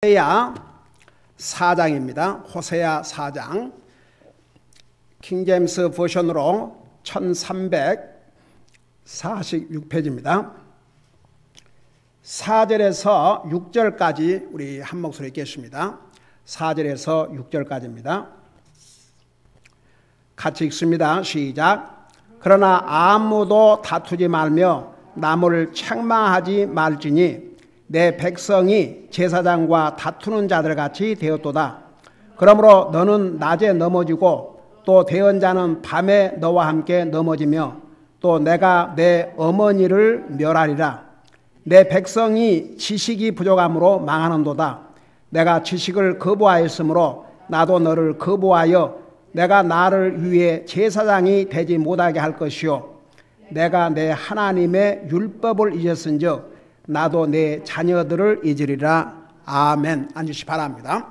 호세야 4장입니다. 호세야 4장 킹제임스 버전으로 1346페이지입니다. 4절에서 6절까지 우리 한 목소리 읽겠습니다. 4절에서 6절까지입니다. 같이 읽습니다. 시작. 그러나 아무도 다투지 말며 남을 책망하지 말지니 내 백성이 제사장과 다투는 자들 같이 되었도다. 그러므로 너는 낮에 넘어지고 또 대언자는 밤에 너와 함께 넘어지며 또 내가 내 어머니를 멸하리라. 내 백성이 지식이 부족함으로 망하는도다. 내가 지식을 거부하였으므로 나도 너를 거부하여 내가 나를 위해 제사장이 되지 못하게 할 것이요 내가 내 하나님의 율법을 잊었은즉 나도 내 자녀들을 잊으리라. 아멘. 앉으시 바랍니다.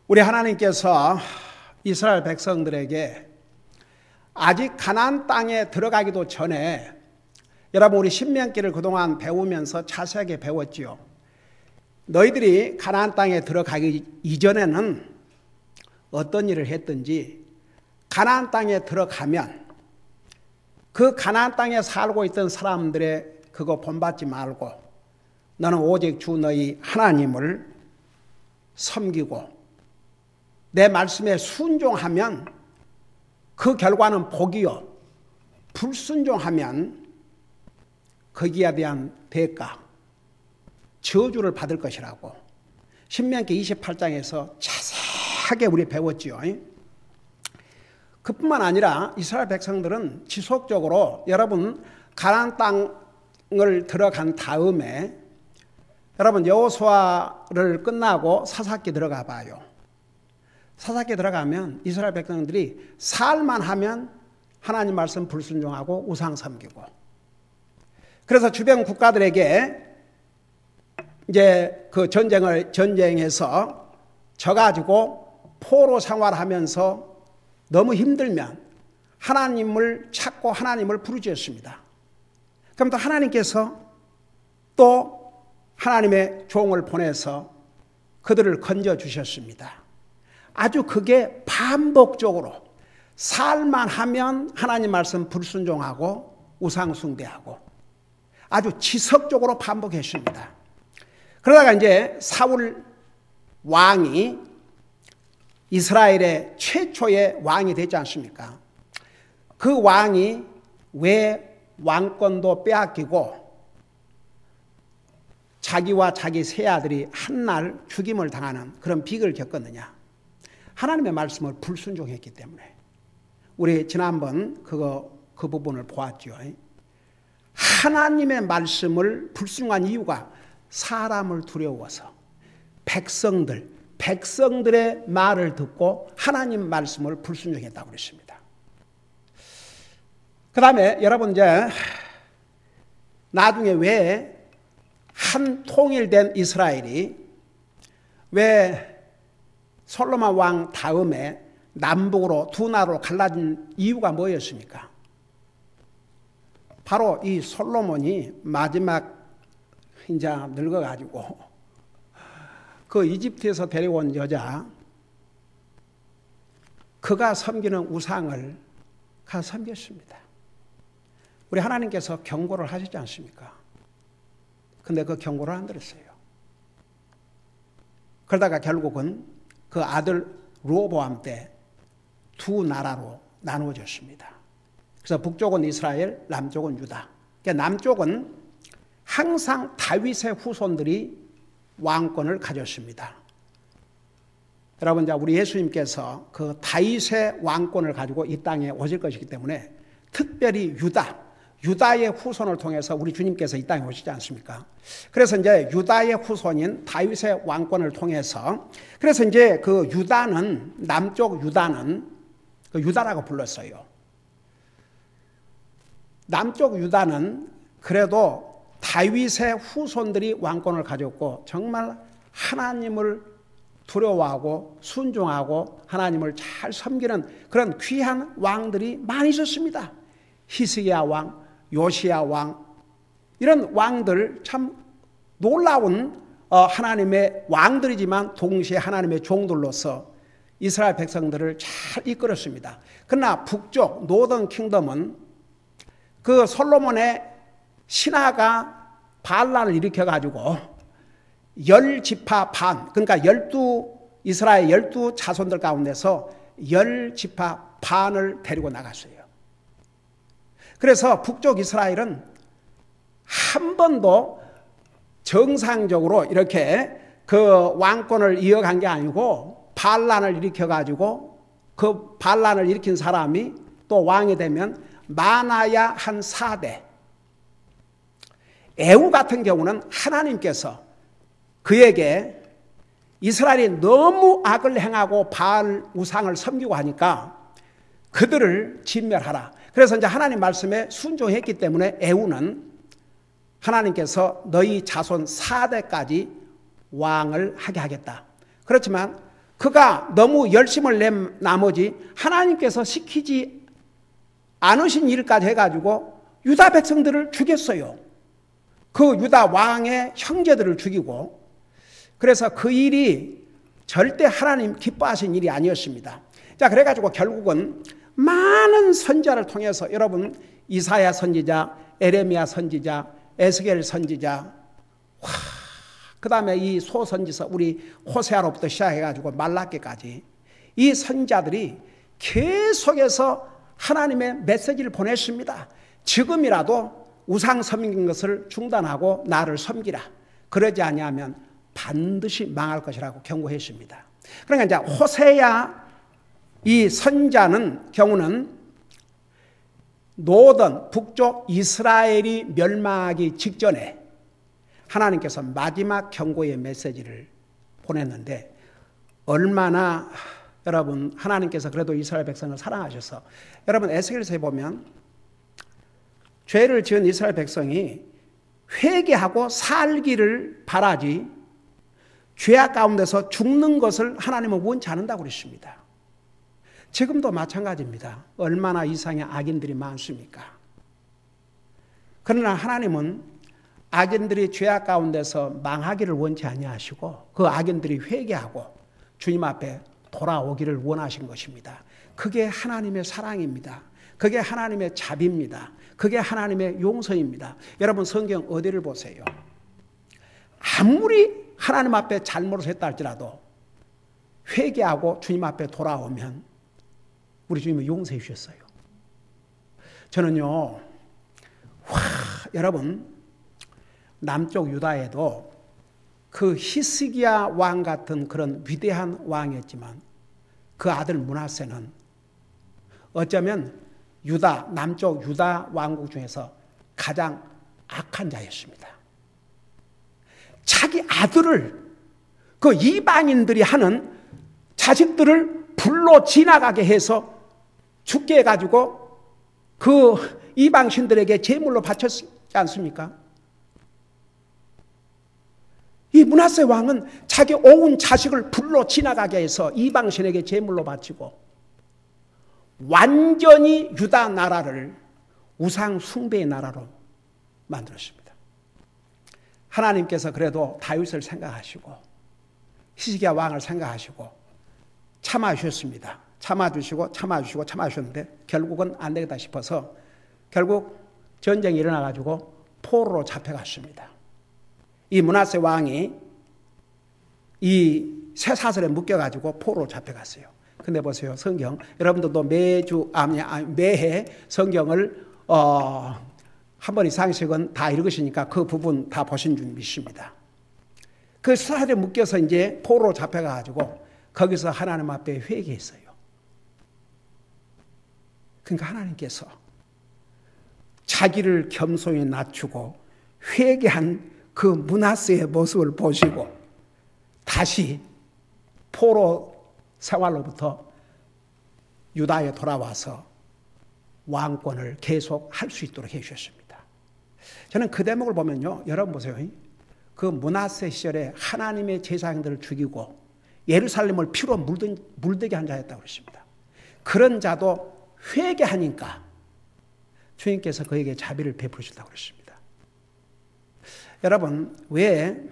우리 하나님께서 이스라엘 백성들에게 아직 가나안 땅에 들어가기도 전에, 여러분 우리 신명기를 그동안 배우면서 자세하게 배웠지요. 너희들이 가나안 땅에 들어가기 이전에는 어떤 일을 했든지 가나안 땅에 들어가면 그 가나안 땅에 살고 있던 사람들의 그거 본받지 말고 너는 오직 주 너희 하나님을 섬기고 내 말씀에 순종하면 그 결과는 복이요, 불순종하면 거기에 대한 대가, 저주를 받을 것이라고 신명기 28장에서 자세하게 우리 배웠지요. 그뿐만 아니라 이스라엘 백성들은 지속적으로, 여러분 가나안 땅을 들어간 다음에 여러분 여호수아를 끝나고 사사기 들어가 봐요. 사사기 들어가면 이스라엘 백성들이 살만 하면 하나님 말씀 불순종하고 우상 섬기고, 그래서 주변 국가들에게 이제 그 전쟁에서 져가지고 포로 생활하면서 너무 힘들면 하나님을 찾고 하나님을 부르짖었습니다. 그럼 또 하나님께서 또 하나님의 종을 보내서 그들을 건져주셨습니다. 아주 그게 반복적으로 살만 하면 하나님 말씀 불순종하고 우상숭배하고 아주 지속적으로 반복했습니다. 그러다가 이제 사울 왕이 이스라엘의 최초의 왕이 되지 않습니까? 그 왕이 왜 왕권도 빼앗기고 자기와 자기 세 아들이 한날 죽임을 당하는 그런 비극을 겪었느냐? 하나님의 말씀을 불순종했기 때문에. 우리 지난번 그 부분을 보았죠. 하나님의 말씀을 불순종한 이유가 사람을 두려워서 백성들의 말을 듣고 하나님 말씀을 불순종했다고 그랬습니다. 그 다음에 여러분 이제 나중에 왜 한 통일된 이스라엘이 왜 솔로몬 왕 다음에 남북으로 두 나라로 갈라진 이유가 뭐였습니까? 바로 이 솔로몬이 마지막 이제 늙어가지고 그 이집트에서 데려온 여자, 그가 섬기는 우상을 섬겼습니다. 우리 하나님께서 경고를 하시지 않습니까? 근데 그 경고를 안 들었어요. 그러다가 결국은 그 아들 르호보암 때 두 나라로 나누어졌습니다. 그래서 북쪽은 이스라엘, 남쪽은 유다. 그러니까 남쪽은 항상 다윗의 후손들이 왕권을 가졌습니다. 여러분, 우리 예수님께서 그 다윗의 왕권을 가지고 이 땅에 오실 것이기 때문에 특별히 유다의 후손을 통해서 우리 주님께서 이 땅에 오시지 않습니까? 그래서 이제 유다의 후손인 다윗의 왕권을 통해서, 그래서 이제 그 유다는, 남쪽 유다는 그 유다라고 불렀어요. 남쪽 유다는 그래도 다윗의 후손들이 왕권을 가졌고 정말 하나님을 두려워하고 순종하고 하나님을 잘 섬기는 그런 귀한 왕들이 많이 있었습니다. 히스기야 왕, 요시야 왕, 이런 왕들 참 놀라운 하나님의 왕들이지만 동시에 하나님의 종들로서 이스라엘 백성들을 잘 이끌었습니다. 그러나 북쪽 노던 킹덤은 그 솔로몬의 신하가 반란을 일으켜가지고 10지파 반, 그러니까 이스라엘 12 자손들 가운데서 10지파 반을 데리고 나갔어요. 그래서 북쪽 이스라엘은 한 번도 정상적으로 이렇게 그 왕권을 이어간 게 아니고 반란을 일으켜가지고 그 반란을 일으킨 사람이 또 왕이 되면 많아야 한 4대. 에후 같은 경우는 하나님께서 그에게 이스라엘이 너무 악을 행하고 바알 우상을 섬기고 하니까 그들을 진멸하라. 그래서 이제 하나님 말씀에 순종했기 때문에 에후는 하나님께서 너희 자손 4대까지 왕을 하게 하겠다. 그렇지만 그가 너무 열심을 낸 나머지 하나님께서 시키지 않으신 일까지 해가지고 유다 백성들을 죽였어요. 그 유다 왕의 형제들을 죽이고, 그래서 그 일이 절대 하나님 기뻐하신 일이 아니었습니다. 자, 그래가지고 결국은 많은 선지자를 통해서 여러분 이사야 선지자, 에레미야 선지자, 에스겔 선지자, 그 다음에 이 소선지서 우리 호세아로부터 시작해가지고 말라기까지 이 선지자들이 계속해서 하나님의 메시지를 보냈습니다. 지금이라도 우상 섬긴 것을 중단하고 나를 섬기라. 그러지 아니하면 반드시 망할 것이라고 경고했습니다. 그러니까 이제 호세아 이 선지자는 경우는 노던 북쪽 이스라엘이 멸망하기 직전에 하나님께서 마지막 경고의 메시지를 보냈는데, 얼마나 여러분 하나님께서 그래도 이스라엘 백성을 사랑하셔서, 여러분 에스겔서에 보면 죄를 지은 이스라엘 백성이 회개하고 살기를 바라지 죄악 가운데서 죽는 것을 하나님은 원치 않는다고 그랬습니다. 지금도 마찬가지입니다. 얼마나 이상의 악인들이 많습니까? 그러나 하나님은 악인들이 죄악 가운데서 망하기를 원치 아니하시고 그 악인들이 회개하고 주님 앞에 돌아오기를 원하신 것입니다. 그게 하나님의 사랑입니다. 그게 하나님의 자비입니다. 그게 하나님의 용서입니다. 여러분 성경 어디를 보세요. 아무리 하나님 앞에 잘못을 했다 할지라도 회개하고 주님 앞에 돌아오면 우리 주님은 용서해 주셨어요. 저는요, 여러분 남쪽 유다에도 그 히스기야 왕 같은 그런 위대한 왕이었지만 그 아들 므낫세는 어쩌면 남쪽 유다 왕국 중에서 가장 악한 자였습니다. 자기 아들을 그 이방인들이 하는 자식들을 불로 지나가게 해서 죽게 해가지고 그 이방신들에게 제물로 바쳤지 않습니까? 이 므낫세 왕은 자기 온 자식을 불로 지나가게 해서 이방신에게 제물로 바치고 완전히 유다 나라를 우상 숭배의 나라로 만들었습니다. 하나님께서 그래도 다윗을 생각하시고 히스기야 왕을 생각하시고 참아주셨습니다. 참아주셨는데 결국은 안 되겠다 싶어서 결국 전쟁이 일어나가지고 포로로 잡혀갔습니다. 이 므낫세 왕이 이 쇠사슬에 묶여가지고 포로로 잡혀갔어요. 근데 보세요, 성경 여러분들도 매해 성경을 한 번 이상씩은 다 읽으시니까 그 부분 다 보신 줄 믿습니다. 그 사슬에 묶여서 이제 포로로 잡혀가지고 거기서 하나님 앞에 회개했어요. 그러니까 하나님께서 자기를 겸손히 낮추고 회개한 그 므낫세의 모습을 보시고 다시 포로 생활로부터 유다에 돌아와서 왕권을 계속 할 수 있도록 해주셨습니다. 저는 그 대목을 보면요, 여러분 보세요. 그 므낫세 시절에 하나님의 제사장들을 죽이고 예루살렘을 피로 물들게 한 자였다고 그랬습니다. 그런 자도 회개하니까 주님께서 그에게 자비를 베푸셨다고 그랬습니다. 여러분, 왜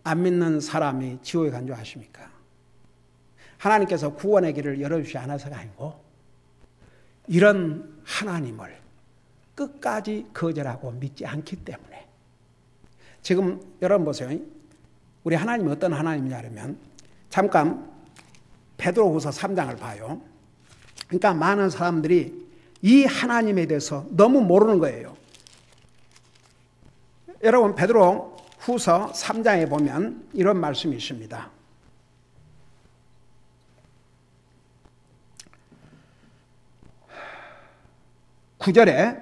안 믿는 사람이 지옥에 간 줄 아십니까? 하나님께서 구원의 길을 열어주지 않아서가 아니고 이런 하나님을 끝까지 거절하고 믿지 않기 때문에. 지금 여러분 보세요. 우리 하나님이 어떤 하나님이냐면, 잠깐 베드로후서 3장을 봐요. 그러니까 많은 사람들이 이 하나님에 대해서 너무 모르는 거예요. 여러분, 베드로후서 3장에 보면 이런 말씀이 있습니다. 9절에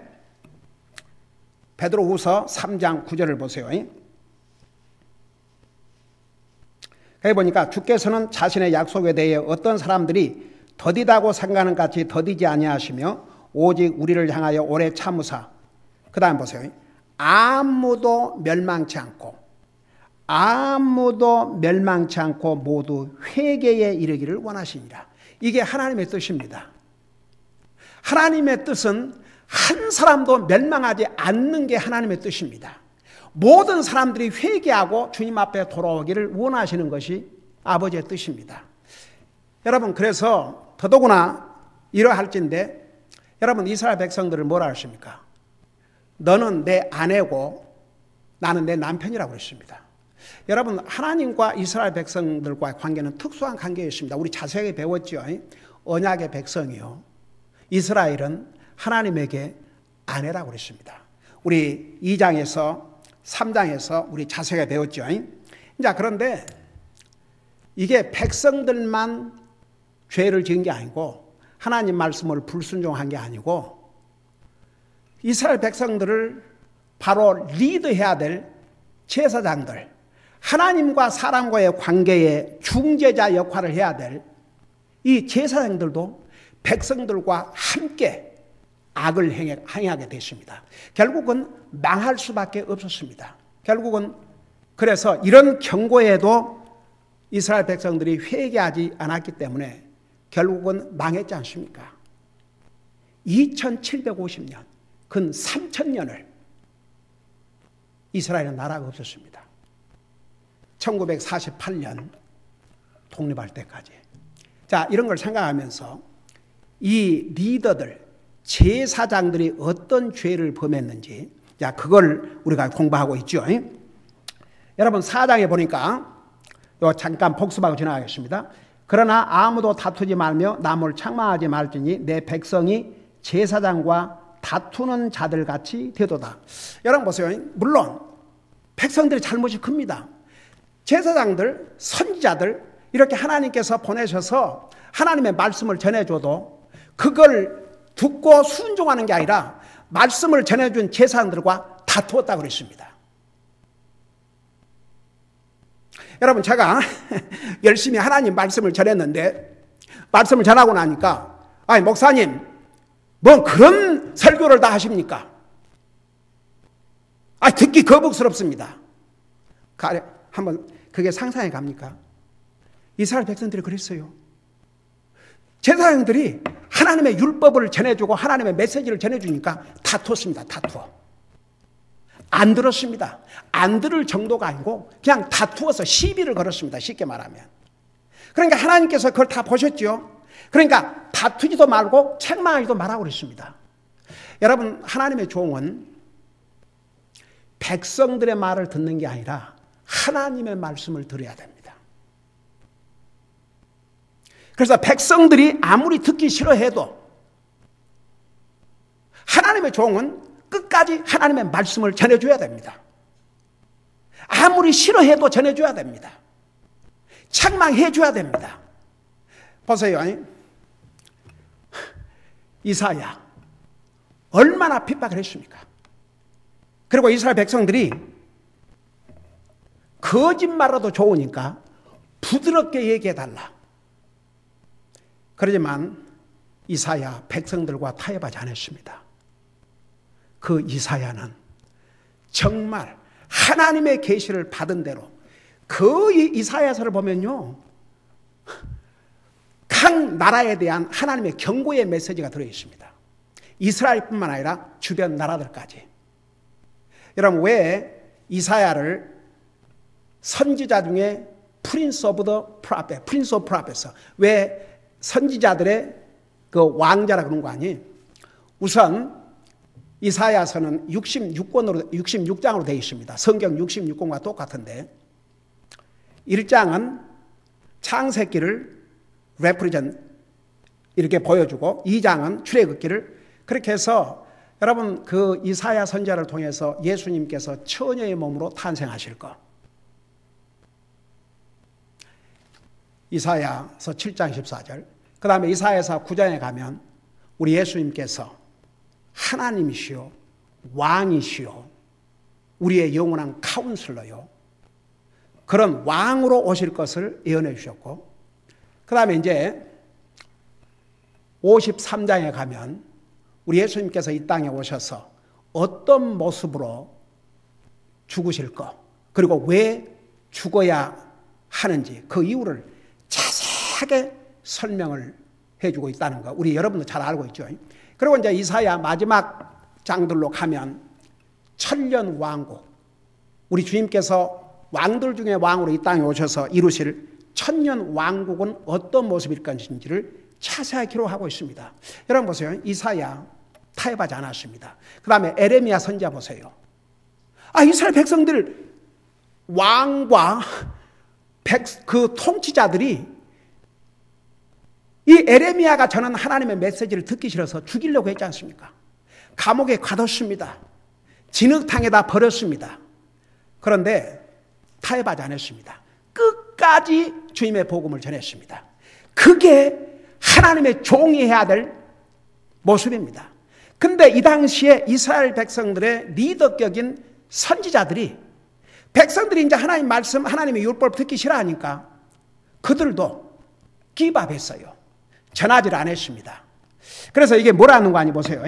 베드로후서 3장 9절을 보세요. 거기 보니까 주께서는 자신의 약속에 대해 어떤 사람들이 더디다고 생각하는 같이 더디지 아니하시며 오직 우리를 향하여 오래 참으사, 그 다음 보세요. 아무도 멸망치 않고 모두 회개에 이르기를 원하시니라. 이게 하나님의 뜻입니다. 하나님의 뜻은 한 사람도 멸망하지 않는 게 하나님의 뜻입니다. 모든 사람들이 회개하고 주님 앞에 돌아오기를 원하시는 것이 아버지의 뜻입니다. 여러분, 그래서 더더구나 이러할진대 여러분, 이스라엘 백성들을 뭐라 하십니까? 너는 내 아내고 나는 내 남편이라고 했습니다. 여러분, 하나님과 이스라엘 백성들과의 관계는 특수한 관계였습니다. 우리 자세하게 배웠죠. 언약의 백성이요, 이스라엘은 하나님에게 아내라고 그랬습니다. 우리 2장에서 3장에서 우리 자세하게 배웠죠. 자, 그런데 이게 백성들만 죄를 지은 게 아니고 하나님 말씀을 불순종한 게 아니고 이스라엘 백성들을 바로 리드해야 될 제사장들, 하나님과 사람과의 관계의 중재자 역할을 해야 될 이 제사장들도 백성들과 함께 악을 행하게 됐습니다. 결국은 망할 수밖에 없었습니다. 결국은 그래서 이런 경고에도 이스라엘 백성들이 회개하지 않았기 때문에 결국은 망했지 않습니까? 2750년, 근 3000년을 이스라엘은 나라가 없었습니다. 1948년 독립할 때까지. 자, 이런 걸 생각하면서 이 리더들, 제사장들이 어떤 죄를 범했는지, 자, 그걸 우리가 공부하고 있죠. 여러분, 4장에 보니까 잠깐 복습하고 지나가겠습니다. 그러나 아무도 다투지 말며 남을 책망하지 말지니 내 백성이 제사장과 다투는 자들 같이 되도다. 여러분 보세요. 물론 백성들의 잘못이 큽니다. 제사장들, 선지자들 이렇게 하나님께서 보내셔서 하나님의 말씀을 전해줘도 그걸 듣고 순종하는 게 아니라 말씀을 전해준 제사장들과 다투었다고 그랬습니다. 여러분, 제가 열심히 하나님 말씀을 전했는데 말씀을 전하고 나니까, 아니 목사님 뭐 그런 설교를 다 하십니까? 아, 듣기 거북스럽습니다. 한번 그게 상상해 갑니까? 이스라엘 백성들이 그랬어요. 제사장들이 하나님의 율법을 전해주고 하나님의 메시지를 전해주니까 다투었습니다. 다투어. 안 들었습니다. 안 들을 정도가 아니고 그냥 다투어서 시비를 걸었습니다. 쉽게 말하면. 그러니까 하나님께서 그걸 다 보셨죠. 그러니까 다투지도 말고 책망하지도 말라고 그랬습니다. 여러분, 하나님의 종은 백성들의 말을 듣는 게 아니라 하나님의 말씀을 들어야 됩니다. 그래서 백성들이 아무리 듣기 싫어해도 하나님의 종은 끝까지 하나님의 말씀을 전해줘야 됩니다. 아무리 싫어해도 전해줘야 됩니다. 책망해줘야 됩니다. 보세요. 이사야 얼마나 핍박을 했습니까? 그리고 이스라엘 백성들이 거짓말라도 좋으니까 부드럽게 얘기해달라. 그러지만 이사야 백성들과 타협하지 않았습니다. 그 이사야는 정말 하나님의 계시를 받은 대로 그 이사야서를 보면요, 각 나라에 대한 하나님의 경고의 메시지가 들어있습니다. 이스라엘뿐만 아니라 주변 나라들까지. 여러분, 왜 이사야를 선지자 중에 프린스 오브 더 프라페, 프린스 오브 프라페서, 왜 선지자들의 그 왕자라 그런 거 아니? 우선 이사야서는 66장으로 되어 있습니다. 성경 66권과 똑같은데 1장은 창세기를 레프리전 이렇게 보여주고 2장은 출애굽기를, 그렇게 해서 여러분 그 이사야 선지자를 통해서 예수님께서 처녀의 몸으로 탄생하실 거. 이사야서 7장 14절. 그 다음에 이사야서 9장에 가면 우리 예수님께서 하나님이시요 왕이시요 우리의 영원한 카운슬러요, 그런 왕으로 오실 것을 예언해 주셨고, 그 다음에 이제 53장에 가면 우리 예수님께서 이 땅에 오셔서 어떤 모습으로 죽으실 것, 그리고 왜 죽어야 하는지 그 이유를 자세하게 설명을 해주고 있다는 거 우리 여러분도 잘 알고 있죠. 그리고 이제 이사야 마지막 장들로 가면 천년 왕국, 우리 주님께서 왕들 중에 왕으로 이 땅에 오셔서 이루실 천년 왕국은 어떤 모습일 것인지를 자세히 기록하고 있습니다. 여러분 보세요. 이사야 타협하지 않았습니다. 그 다음에 에레미야 선지자 보세요. 이스라엘 백성들 왕과 그 통치자들이 이 에레미야가 전한 하나님의 메시지를 듣기 싫어서 죽이려고 했지 않습니까? 감옥에 가뒀습니다. 진흙탕에다 버렸습니다. 그런데 타협하지 않았습니다. 끝까지 주님의 복음을 전했습니다. 그게 하나님의 종이 해야 될 모습입니다. 근데 이 당시에 이스라엘 백성들의 리더격인 선지자들이, 백성들이 이제 하나님 말씀, 하나님의 율법 듣기 싫어하니까 그들도 기밥했어요. 전하지를 않았습니다. 그래서 이게 뭐라는 거 아니 보세요.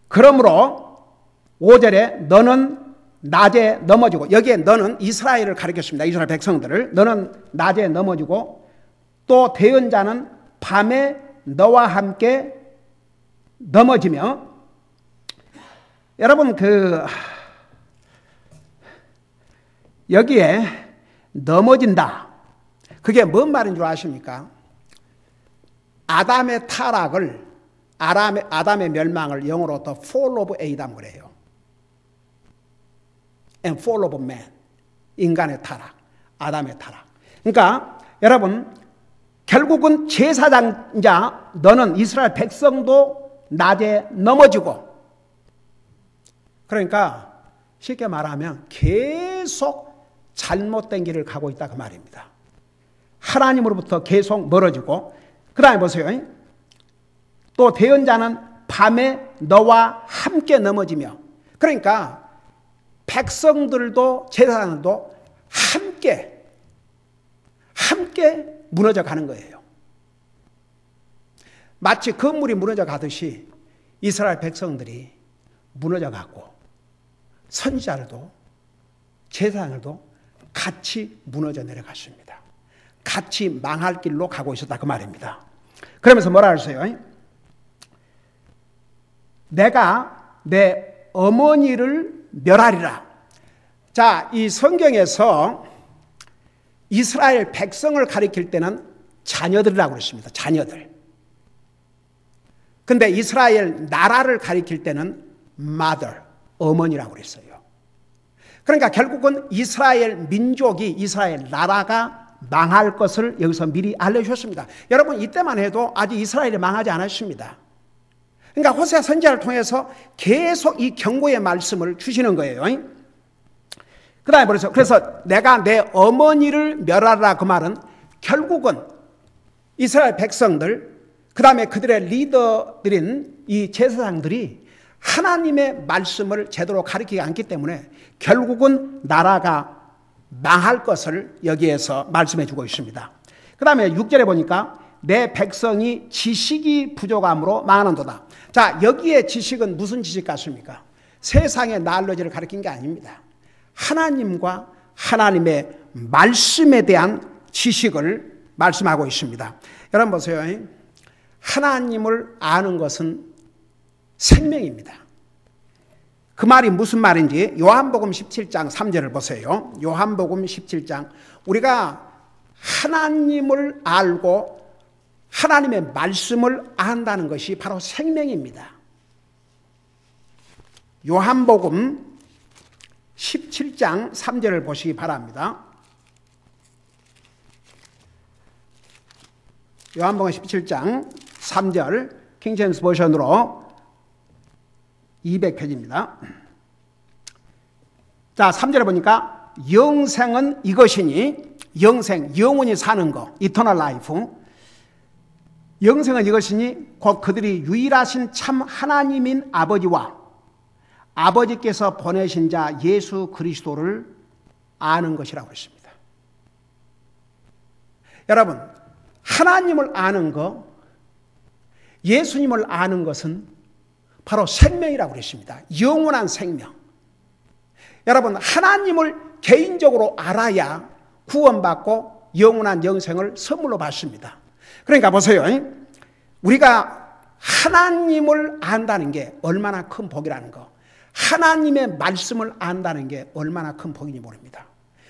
그러므로 5절에 너는 낮에 넘어지고, 여기에 너는 이스라엘을 가리켰습니다. 이스라엘 백성들을. 너는 낮에 넘어지고 또 대언자는 밤에 너와 함께 넘어지며, 여러분 여기에 넘어진다, 그게 뭔 말인 줄 아십니까? 아담의 타락을, 아담의 멸망을 영어로 The Fall of Adam 그래요. And Fall of Man, 인간의 타락, 아담의 타락. 그러니까 여러분 결국은 제사장자 너는 이스라엘 백성도 낮에 넘어지고, 그러니까 쉽게 말하면 계속 잘못된 길을 가고 있다 그 말입니다. 하나님으로부터 계속 멀어지고, 그 다음에 보세요. 또 대언자는 밤에 너와 함께 넘어지며, 그러니까 백성들도 제사장들도 함께 무너져 가는 거예요. 마치 건물이 무너져 가듯이 이스라엘 백성들이 무너져 갔고, 선지자들도 제사장들도 같이 무너져 내려갔습니다. 같이 망할 길로 가고 있었다 그 말입니다. 그러면서 뭐라 하세요? 내가 내 어머니를 멸하리라. 자, 이 성경에서 이스라엘 백성을 가리킬 때는 자녀들이라고 그랬습니다. 자녀들. 근데 이스라엘 나라를 가리킬 때는 mother, 어머니라고 그랬어요. 그러니까 결국은 이스라엘 민족이, 이스라엘 나라가 망할 것을 여기서 미리 알려주셨습니다. 여러분 이때만 해도 아직 이스라엘이 망하지 않았습니다. 그러니까 호세아 선지자를 통해서 계속 이 경고의 말씀을 주시는 거예요. 그 다음에 그래서 내가 내 어머니를 멸하라, 그 말은 결국은 이스라엘 백성들, 그 다음에 그들의 리더들인 이 제사장들이 하나님의 말씀을 제대로 가르치지 않기 때문에 결국은 나라가 망할 것을 여기에서 말씀해 주고 있습니다. 그 다음에 6절에 보니까 내 백성이 지식이 부족함으로 망하는도다. 자, 여기에 지식은 무슨 지식 같습니까? 세상의 날로지를 가리킨 게 아닙니다. 하나님과 하나님의 말씀에 대한 지식을 말씀하고 있습니다. 여러분 보세요. 하나님을 아는 것은 생명입니다. 그 말이 무슨 말인지 요한복음 17장 3절을 보세요. 요한복음 17장. 우리가 하나님을 알고 하나님의 말씀을 안다는 것이 바로 생명입니다. 요한복음 17장 3절을 보시기 바랍니다. 요한복음 17장 3절 킹제임스 버전으로 200페이지입니다. 자, 3절에 보니까 영생은 이것이니, 영생, 영원히 사는 거, 이터널 라이프. 영생은 이것이니 곧 그들이 유일하신 참 하나님인 아버지와 아버지께서 보내신 자 예수 그리스도를 아는 것이라고 했습니다. 여러분, 하나님을 아는 것, 예수님을 아는 것은 바로 생명이라고 그랬습니다. 영원한 생명. 여러분, 하나님을 개인적으로 알아야 구원받고 영원한 영생을 선물로 받습니다. 그러니까 보세요. 우리가 하나님을 안다는 게 얼마나 큰 복이라는 거, 하나님의 말씀을 안다는 게 얼마나 큰 복인지 모릅니다.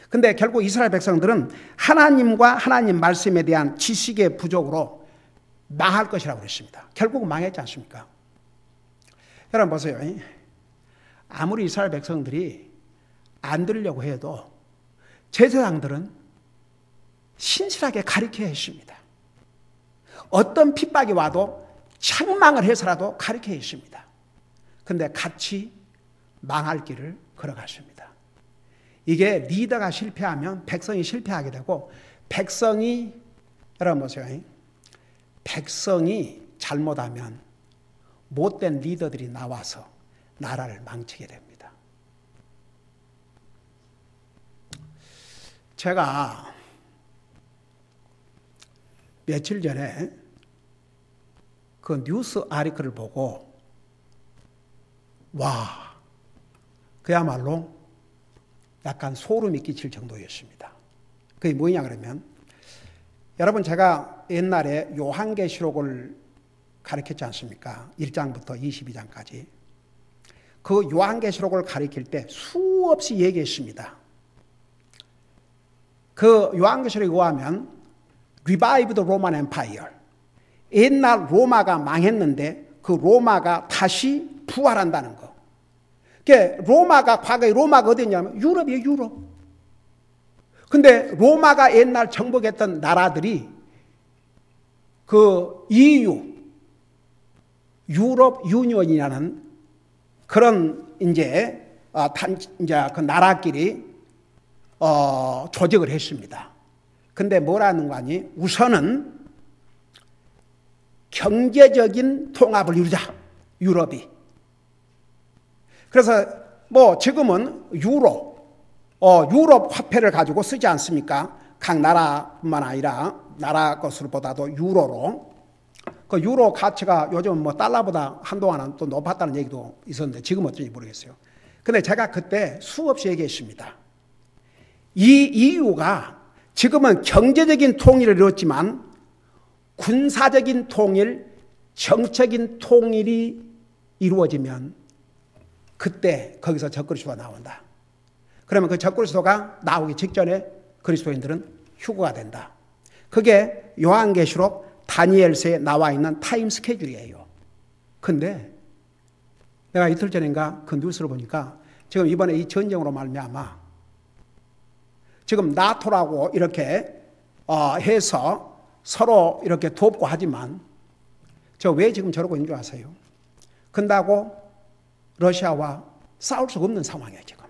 근데 결국 이스라엘 백성들은 하나님과 하나님 말씀에 대한 지식의 부족으로 망할 것이라고 그랬습니다. 결국 망했지 않습니까? 여러분 보세요. 아무리 이스라엘 백성들이 안 들으려고 해도 제사장들은 신실하게 가르쳐야 했습니다. 어떤 핍박이 와도 책망을 해서라도 가르쳐야 했습니다. 근데 같이 망할 길을 걸어갔습니다. 이게 리더가 실패하면 백성이 실패하게 되고, 백성이, 여러분 보세요. 백성이 잘못하면 못된 리더들이 나와서 나라를 망치게 됩니다. 제가 며칠 전에 그 뉴스 아리클을 보고 와, 그야말로 약간 소름이 끼칠 정도였습니다. 그게 뭐냐 그러면, 여러분 제가 옛날에 요한계시록을 가르쳤지 않습니까? 1장부터 22장까지. 그 요한계시록을 가르칠 때 수없이 얘기했습니다. 그 요한계시록에 의하면 Revived Roman Empire, 옛날 로마가 망했는데 그 로마가 다시 부활한다는 거. 로마가, 과거에 로마가 어디였냐면 유럽이에요, 유럽. 근데 로마가 옛날 정복했던 나라들이 그 EU, 유럽 유니언이라는 그런 이제 그 나라끼리 조직을 했습니다. 근데 뭐라는 거 아니? 우선은 경제적인 통합을 이루자, 유럽이. 그래서 뭐 지금은 유럽 화폐를 가지고 쓰지 않습니까? 각 나라뿐만 아니라 나라 것으로보다도 유로로. 그 유로 가치가 요즘 뭐 달러보다 한동안은 또 높았다는 얘기도 있었는데 지금 어떤지 모르겠어요. 근데 제가 그때 수없이 얘기했습니다. 이 EU가 지금은 경제적인 통일을 이뤘지만 군사적인 통일, 정책인 통일이 이루어지면 그때 거기서 적그리스도가 나온다. 그러면 그 적그리스도가 나오기 직전에 그리스도인들은 휴거가 된다. 그게 요한계시록 다니엘서에 나와 있는 타임 스케줄이에요. 근데 내가 이틀 전인가 그 뉴스를 보니까 지금 이번에 이 전쟁으로 말미암아 지금 나토라고 이렇게 해서 서로 이렇게 돕고 하지만 저 왜 지금 저러고 있는 줄 아세요? 근다고 러시아와 싸울 수 없는 상황이에요, 지금.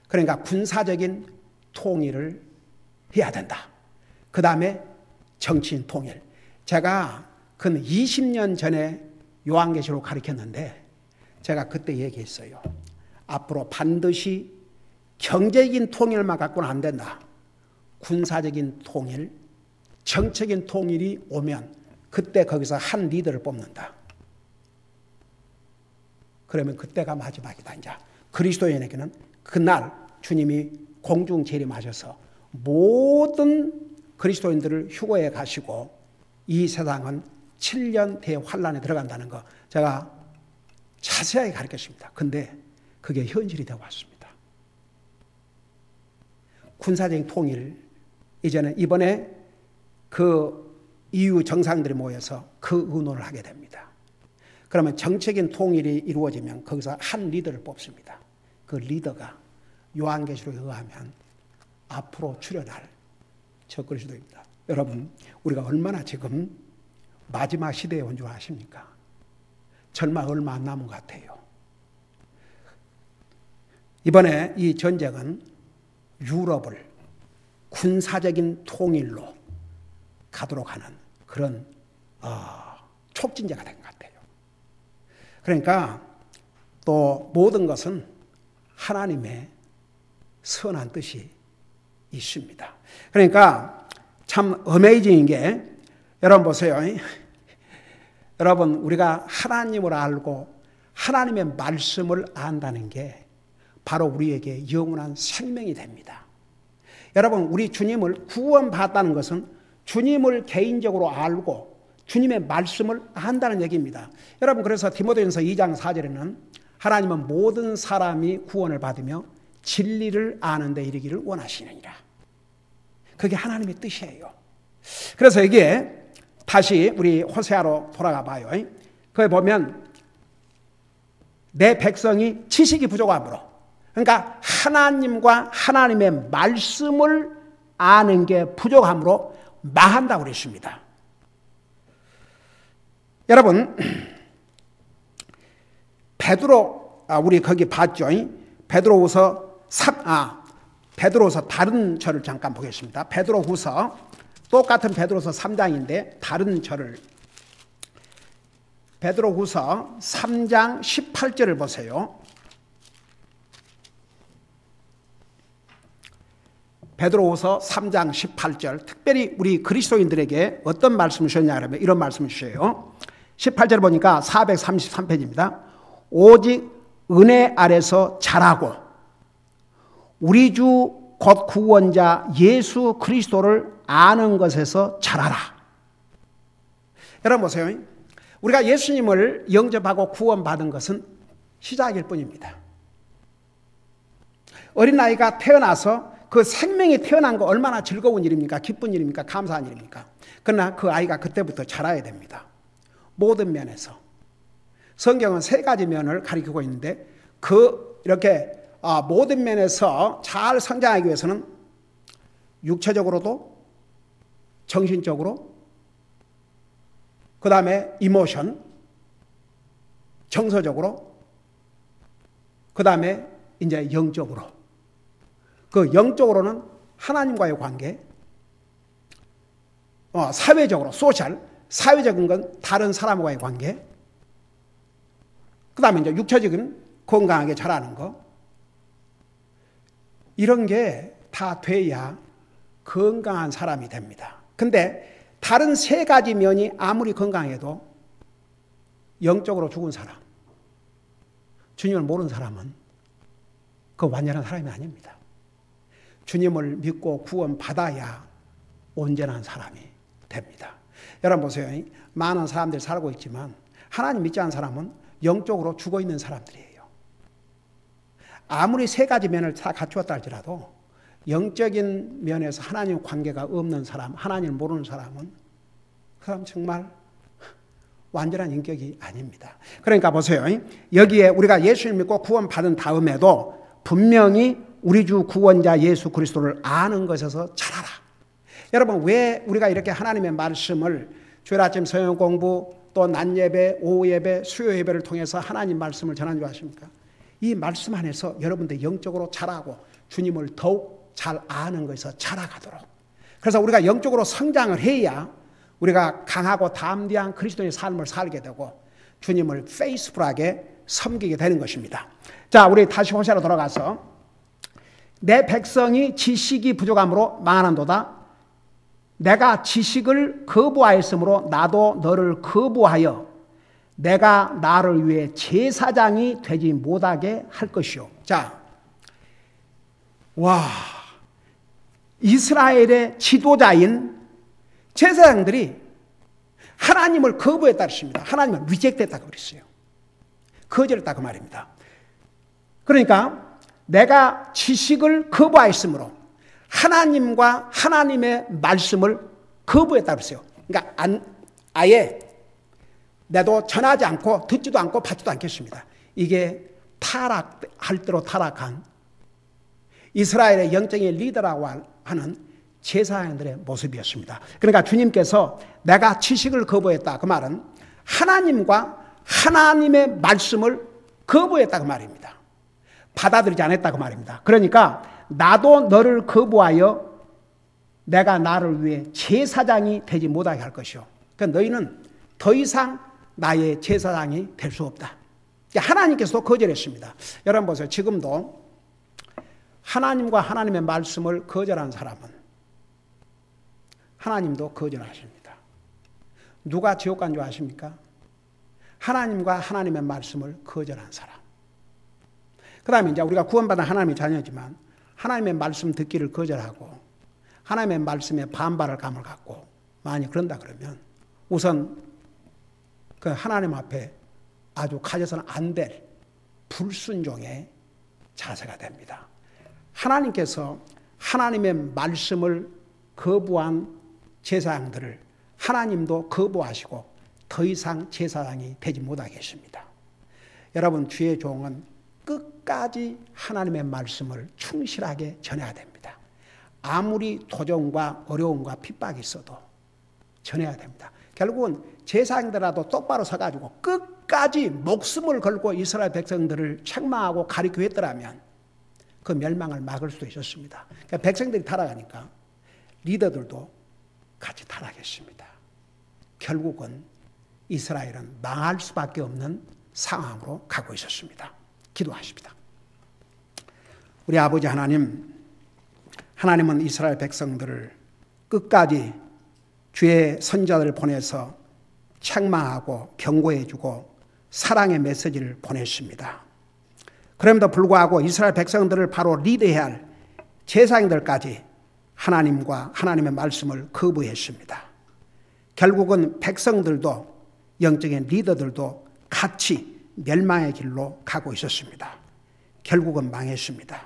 그러니까 군사적인 통일을 해야 된다. 그 다음에 정치인 통일. 제가 그 20년 전에 요한계시록 가르쳤는데 제가 그때 얘기했어요. 앞으로 반드시 경제적인 통일만 갖고는 안 된다. 군사적인 통일, 정책인 통일이 오면 그때 거기서 한 리더를 뽑는다. 그러면 그때가 마지막이다. 이제 그리스도인에게는 그날 주님이 공중 재림하셔서 모든 그리스도인들을 휴거해 가시고 이 세상은 7년 대환란에 들어간다는 거 제가 자세하게 가르쳤습니다. 근데 그게 현실이 되어 왔습니다. 군사적인 통일, 이제는 이번에 그 EU 정상들이 모여서 그 의논을 하게 됩니다. 그러면 정책인 통일이 이루어지면 거기서 한 리더를 뽑습니다. 그 리더가 요한계시록에 의하면 앞으로 출현할 적그리스도입니다. 여러분, 우리가 얼마나 지금 마지막 시대에 온 줄 아십니까? 절망 얼마 안 남은 것 같아요. 이번에 이 전쟁은 유럽을 군사적인 통일로 가도록 하는 그런 촉진제가 된 것 같아요. 그러니까 또 모든 것은 하나님의 선한 뜻이 있습니다. 그러니까 참 어메이징인 게, 여러분 보세요. 여러분, 우리가 하나님을 알고 하나님의 말씀을 안다는 게 바로 우리에게 영원한 생명이 됩니다. 여러분, 우리 주님을 구원받았다는 것은 주님을 개인적으로 알고 주님의 말씀을 안다는 얘기입니다. 여러분, 그래서 디모데전서 2장 4절에는 하나님은 모든 사람이 구원을 받으며 진리를 아는 데 이르기를 원하시느니라. 그게 하나님의 뜻이에요. 그래서 이게 다시 우리 호세아로 돌아가 봐요. 거기 보면 내 백성이 지식이 부족함으로, 그러니까 하나님과 하나님의 말씀을 아는 게 부족함으로 망한다고 그랬습니다. 여러분, 베드로, 우리 거기 봤죠? 베드로후서 다른 절을 잠깐 보겠습니다. 베드로후서, 똑같은 베드로후서 3장인데 다른 절을, 베드로후서 3장 18절을 보세요. 베드로후서 3장 18절, 특별히 우리 그리스도인들에게 어떤 말씀을 주셨냐 그러면 이런 말씀을 주셔요. 18절 보니까 433페이지입니다. 오직 은혜 아래서 자라고 우리 주 곧 구원자 예수 그리스도를 아는 것에서 자라라. 여러분 보세요. 우리가 예수님을 영접하고 구원받은 것은 시작일 뿐입니다. 어린아이가 태어나서 그 생명이 태어난 거 얼마나 즐거운 일입니까? 기쁜 일입니까? 감사한 일입니까? 그러나 그 아이가 그때부터 자라야 됩니다. 모든 면에서. 성경은 세 가지 면을 가리키고 있는데 이렇게 모든 면에서 잘 성장하기 위해서는 육체적으로도, 정신적으로, 그 다음에 이모션, 정서적으로, 그 다음에 이제 영적으로. 그 영적으로는 하나님과의 관계, 사회적으로, 사회적인 건 다른 사람과의 관계, 그 다음에 이제 육체적인 건강하게 자라는 거, 이런 게 다 돼야 건강한 사람이 됩니다. 근데 다른 세 가지 면이 아무리 건강해도 영적으로 죽은 사람, 주님을 모르는 사람은 그 완전한 사람이 아닙니다. 주님을 믿고 구원받아야 온전한 사람이 됩니다. 여러분 보세요. 많은 사람들이 살고 있지만 하나님 믿지 않는 사람은 영적으로 죽어있는 사람들이에요. 아무리 세 가지 면을 다 갖추었다 할지라도 영적인 면에서 하나님 관계가 없는 사람, 하나님을 모르는 사람은 그 사람 정말 완전한 인격이 아닙니다. 그러니까 보세요. 여기에 우리가 예수를 믿고 구원받은 다음에도 분명히 우리 주 구원자 예수 그리스도를 아는 것에서 자라라. 여러분, 왜 우리가 이렇게 하나님의 말씀을 주일 아침 성경 공부, 또 낮 예배, 오후 예배, 수요 예배를 통해서 하나님 말씀을 전하는 줄 아십니까? 이 말씀 안에서 여러분들 영적으로 자라고 주님을 더욱 잘 아는 것에서 자라가도록. 그래서 우리가 영적으로 성장을 해야 우리가 강하고 담대한 그리스도의 삶을 살게 되고 주님을 페이스풀하게 섬기게 되는 것입니다. 자, 우리 다시 호세아로 돌아가서 내 백성이 지식이 부족함으로 망하는도다. 내가 지식을 거부하였으므로 나도 너를 거부하여 내가 나를 위해 제사장이 되지 못하게 할 것이요. 자, 이스라엘의 지도자인 제사장들이 하나님을 거부했다 그랬습니다. 하나님을 리젝트했다고 그랬어요. 거절했다 그 말입니다. 그러니까 내가 지식을 거부하였으므로 하나님과 하나님의 말씀을 거부했다 그랬어요. 그러니까 아예 내도 전하지 않고 듣지도 않고 받지도 않겠습니다. 이게 할 대로 타락한 이스라엘의 영적인 리더라고 하는 제사장들의 모습이었습니다. 그러니까 주님께서 내가 지식을 거부했다 그 말은 하나님과 하나님의 말씀을 거부했다 그 말입니다. 받아들이지 않았다 그 말입니다. 그러니까 나도 너를 거부하여 내가 나를 위해 제사장이 되지 못하게 할 것이요. 그러니까 너희는 더 이상 나의 제사장이 될 수 없다. 하나님께서도 거절했습니다. 여러분 보세요. 지금도 하나님과 하나님의 말씀을 거절한 사람은 하나님도 거절하십니다. 누가 지옥 간 줄 아십니까? 하나님과 하나님의 말씀을 거절한 사람. 그 다음에 이제 우리가 구원받은 하나님의 자녀지만 하나님의 말씀 듣기를 거절하고 하나님의 말씀에 반발할 감을 갖고 만약 그런다 그러면 우선 그 하나님 앞에 아주 가져서는 안 될 불순종의 자세가 됩니다. 하나님께서 하나님의 말씀을 거부한 제사장들을 하나님도 거부하시고 더 이상 제사장이 되지 못하게 했습니다. 여러분 주의 종은 끝까지 하나님의 말씀을 충실하게 전해야 됩니다. 아무리 도전과 어려움과 핍박이 있어도 전해야 됩니다. 결국은 제사장들라도 똑바로 서가지고 끝까지 목숨을 걸고 이스라엘 백성들을 책망하고 가르치고 했더라면 그 멸망을 막을 수 있었습니다. 그러니까 백성들이 타락하니까 리더들도 같이 타락했습니다. 결국은 이스라엘은 망할 수밖에 없는 상황으로 가고 있었습니다. 기도하십니다. 우리 아버지 하나님, 하나님은 이스라엘 백성들을 끝까지 주의 선자들을 보내서 책망하고 경고해주고 사랑의 메시지를 보냈습니다. 그럼에도 불구하고 이스라엘 백성들을 바로 리드해야 할 제사장들까지 하나님과 하나님의 말씀을 거부했습니다. 결국은 백성들도 영적인 리더들도 같이 멸망의 길로 가고 있었습니다. 결국은 망했습니다.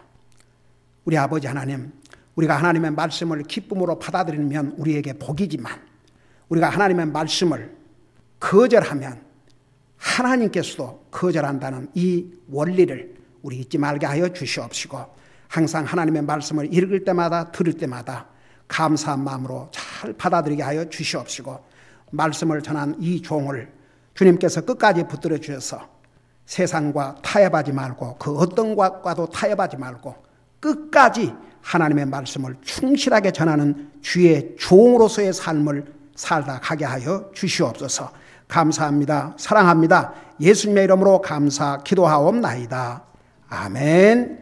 우리 아버지 하나님, 우리가 하나님의 말씀을 기쁨으로 받아들이면 우리에게 복이지만 우리가 하나님의 말씀을 거절하면 하나님께서도 거절한다는 이 원리를 우리 잊지 말게 하여 주시옵시고 항상 하나님의 말씀을 읽을 때마다 들을 때마다 감사한 마음으로 잘 받아들이게 하여 주시옵시고 말씀을 전한 이 종을 주님께서 끝까지 붙들어 주셔서 세상과 타협하지 말고 그 어떤 것과도 타협하지 말고 끝까지 하나님의 말씀을 충실하게 전하는 주의 종으로서의 삶을 살다 가게 하여 주시옵소서. 감사합니다. 사랑합니다. 예수님의 이름으로 감사 기도하옵나이다. 아멘.